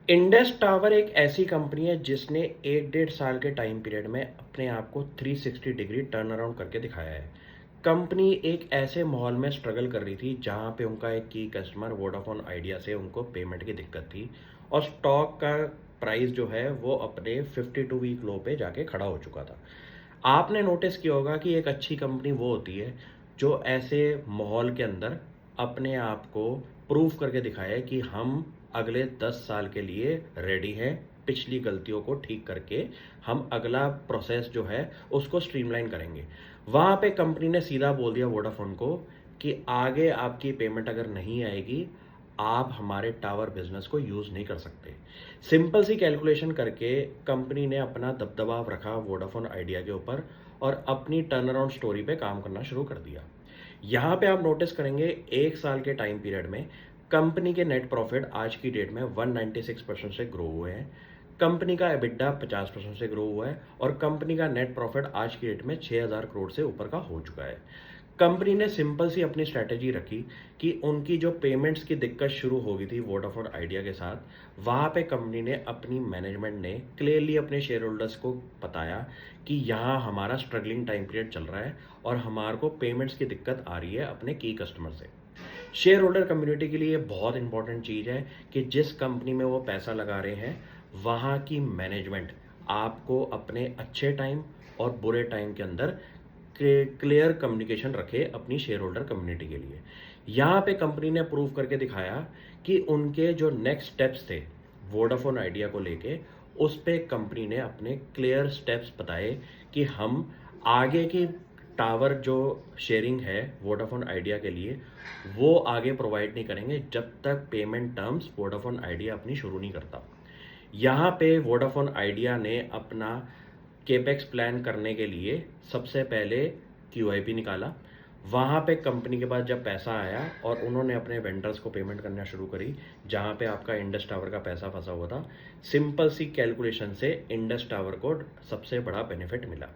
Indus tower एक ऐसी company है जिसने 1 डेढ़ साल के टाइम पीरियड में अपने आप को 360 डिग्री टर्न अराउंड करके दिखाया है। कंपनी एक ऐसे माहौल में स्ट्रगल कर रही थी जहां पे उनका एक की कस्टमर वोडाफोन आइडिया से उनको पेमेंट की दिक्कत थी और स्टॉक का प्राइस जो है वो अपने 52 वीक लो पे जाके खड़ा हो चुका था। आपने नोटिस किया होगा कि एक अच्छी कंपनी वो होती है जो ऐसे माहौल के अंदर अपने आप को प्रूव करके दिखाए कि हम अगले 10 साल के लिए रेडी हैं, पिछली गलतियों को ठीक करके हम अगला प्रोसेस जो है उसको स्ट्रीमलाइन करेंगे। वहाँ पे कंपनी ने सीधा बोल दिया वोडाफोन को कि आगे आपकी पेमेंट अगर नहीं आएगी, आप हमारे टावर बिजनेस को यूज़ नहीं कर सकते। सिंपल सी कैलकुलेशन करके कंपनी ने अपना दबदबा रखा वोडाफोन आइडिया के ऊपर और अपनी टर्न अराउंड स्टोरी पे काम करना शुरू कर दिया। यहाँ पे आप नोटिस करेंगे 1 साल के टाइम पीरियड में कंपनी के नेट प्रॉफिट आज की डेट में 196% से ग्रो हुए हैं। कंपनी का एबिटा 50% से ग्रो हुआ है और कंपनी का नेट प्रॉफिट आज की डेट में 6000 करोड़ से ऊपर का हो चुका है। कंपनी ने सिंपल सी अपनी स्ट्रैटेजी रखी कि उनकी जो पेमेंट्स की दिक्कत शुरू हो गई थी वोडाफोन आइडिया के साथ, वहाँ पे कंपनी ने अपनी मैनेजमेंट ने क्लियरली अपने शेयर होल्डर्स को बताया कि यहाँ हमारा स्ट्रगलिंग टाइम पीरियड चल रहा है और हमारे को पेमेंट्स की दिक्कत आ रही है अपने की कस्टमर से। शेयर होल्डर कम्युनिटी के लिए बहुत इंपॉर्टेंट चीज़ है कि जिस कंपनी में वो पैसा लगा रहे हैं वहाँ की मैनेजमेंट आपको अपने अच्छे टाइम और बुरे टाइम के अंदर क्लियर कम्युनिकेशन रखे अपनी शेयर होल्डर कम्युनिटी के लिए। यहाँ पे कंपनी ने प्रूव करके दिखाया कि उनके जो नेक्स्ट स्टेप्स थे वोडाफोन आइडिया को लेके, उस पे कंपनी ने अपने क्लियर स्टेप्स बताए कि हम आगे की टावर जो शेयरिंग है वोडाफोन आइडिया के लिए वो आगे प्रोवाइड नहीं करेंगे जब तक पेमेंट टर्म्स वोडाफोन आइडिया अपनी शुरू नहीं करता। यहाँ पे वोडाफोन आइडिया ने अपना केपेक्स प्लान करने के लिए सबसे पहले क्यूआईपी निकाला। वहाँ पे कंपनी के पास जब पैसा आया और उन्होंने अपने वेंडर्स को पेमेंट करना शुरू करी, जहाँ पे आपका इंडस टावर का पैसा फंसा हुआ था, सिंपल सी कैलकुलेशन से इंडस टावर को सबसे बड़ा बेनिफिट मिला।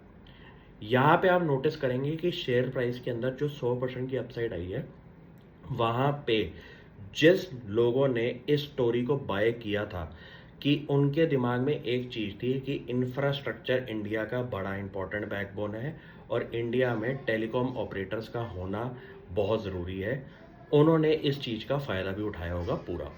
यहाँ पे आप नोटिस करेंगे कि शेयर प्राइस के अंदर जो 100% की अपसाइड आई है, वहाँ पे जिस लोगों ने इस स्टोरी को बाय किया था कि उनके दिमाग में एक चीज़ थी कि इंफ्रास्ट्रक्चर इंडिया का बड़ा इंपॉर्टेंट बैकबोन है और इंडिया में टेलीकॉम ऑपरेटर्स का होना बहुत ज़रूरी है, उन्होंने इस चीज़ का फ़ायदा भी उठाया होगा पूरा।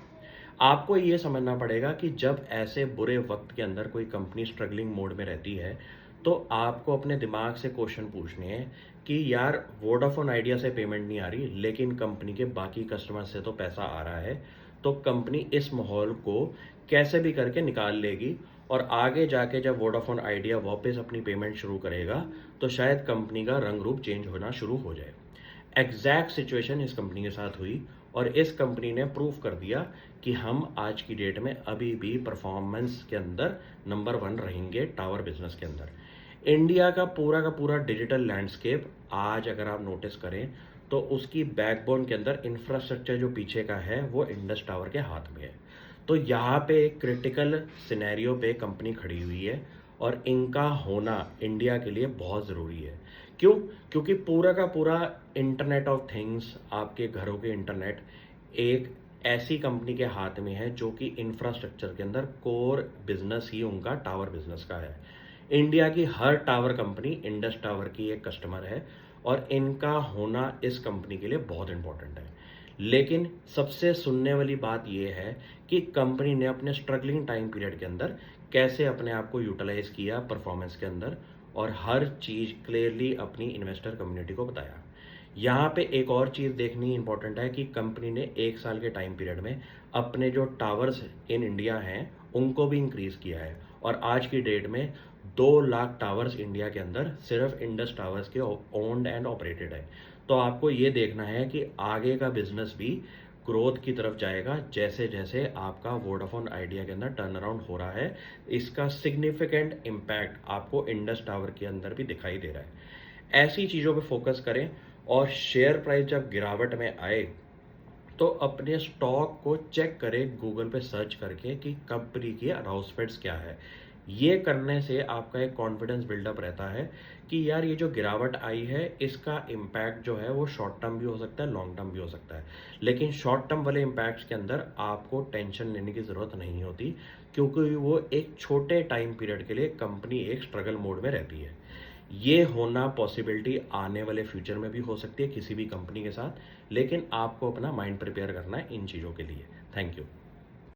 आपको ये समझना पड़ेगा कि जब ऐसे बुरे वक्त के अंदर कोई कंपनी स्ट्रगलिंग मोड में रहती है तो आपको अपने दिमाग से क्वेश्चन पूछने हैं कि यार वोडाफोन आइडिया से पेमेंट नहीं आ रही लेकिन कंपनी के बाकी कस्टमर से तो पैसा आ रहा है, तो कंपनी इस माहौल को कैसे भी करके निकाल लेगी और आगे जाके जब वोडाफोन आइडिया वापस अपनी पेमेंट शुरू करेगा तो शायद कंपनी का रंग रूप चेंज होना शुरू हो जाए। एग्जैक्ट सिचुएशन इस कंपनी के साथ हुई और इस कंपनी ने प्रूव कर दिया कि हम आज की डेट में अभी भी परफॉर्मेंस के अंदर नंबर 1 रहेंगे टावर बिजनेस के अंदर। इंडिया का पूरा डिजिटल लैंडस्केप आज अगर आप नोटिस करें तो उसकी बैकबोन के अंदर इंफ्रास्ट्रक्चर जो पीछे का है वो इंडस टावर के हाथ में है। तो यहाँ पे एक क्रिटिकल सिनेरियो पे कंपनी खड़ी हुई है और इनका होना इंडिया के लिए बहुत ज़रूरी है। क्यों? क्योंकि पूरा का पूरा इंटरनेट ऑफ थिंग्स, आपके घरों के इंटरनेट एक ऐसी कंपनी के हाथ में है जो कि इंफ्रास्ट्रक्चर के अंदर कोर बिजनेस ही उनका टावर बिजनेस का है। इंडिया की हर टावर कंपनी इंडस टावर की एक कस्टमर है और इनका होना इस कंपनी के लिए बहुत इंपॉर्टेंट है। लेकिन सबसे सुनने वाली बात यह है कि कंपनी ने अपने स्ट्रगलिंग टाइम पीरियड के अंदर कैसे अपने आप को यूटिलाइज किया परफॉर्मेंस के अंदर और हर चीज़ क्लियरली अपनी इन्वेस्टर कम्युनिटी को बताया। यहाँ पे एक और चीज़ देखनी इंपॉर्टेंट है कि कंपनी ने 1 साल के टाइम पीरियड में अपने जो टावर्स इन इंडिया हैं उनको भी इंक्रीज़ किया है और आज की डेट में 2 लाख टावर्स इंडिया के अंदर सिर्फ इंडस टावर्स के ओन्ड एंड ऑपरेटेड है। तो आपको ये देखना है कि आगे का बिजनेस भी ग्रोथ की तरफ जाएगा जैसे जैसे आपका वोडाफोन आइडिया के अंदर टर्न अराउंड हो रहा है। इसका सिग्निफिकेंट इम्पैक्ट आपको इंडस टावर के अंदर भी दिखाई दे रहा है। ऐसी चीज़ों पे फोकस करें और शेयर प्राइस जब गिरावट में आए तो अपने स्टॉक को चेक करें गूगल पे सर्च करके कि कंपनी की अनाउंसमेंट्स क्या है। ये करने से आपका एक कॉन्फिडेंस बिल्डअप रहता है कि यार ये जो गिरावट आई है इसका इम्पैक्ट जो है वो शॉर्ट टर्म भी हो सकता है, लॉन्ग टर्म भी हो सकता है। लेकिन शॉर्ट टर्म वाले इम्पैक्ट्स के अंदर आपको टेंशन लेने की ज़रूरत नहीं होती, क्योंकि वो एक छोटे टाइम पीरियड के लिए कंपनी एक स्ट्रगल मोड में रहती है। ये होना पॉसिबिलिटी आने वाले फ्यूचर में भी हो सकती है किसी भी कंपनी के साथ, लेकिन आपको अपना माइंड प्रिपेयर करना है इन चीज़ों के लिए। Thank you.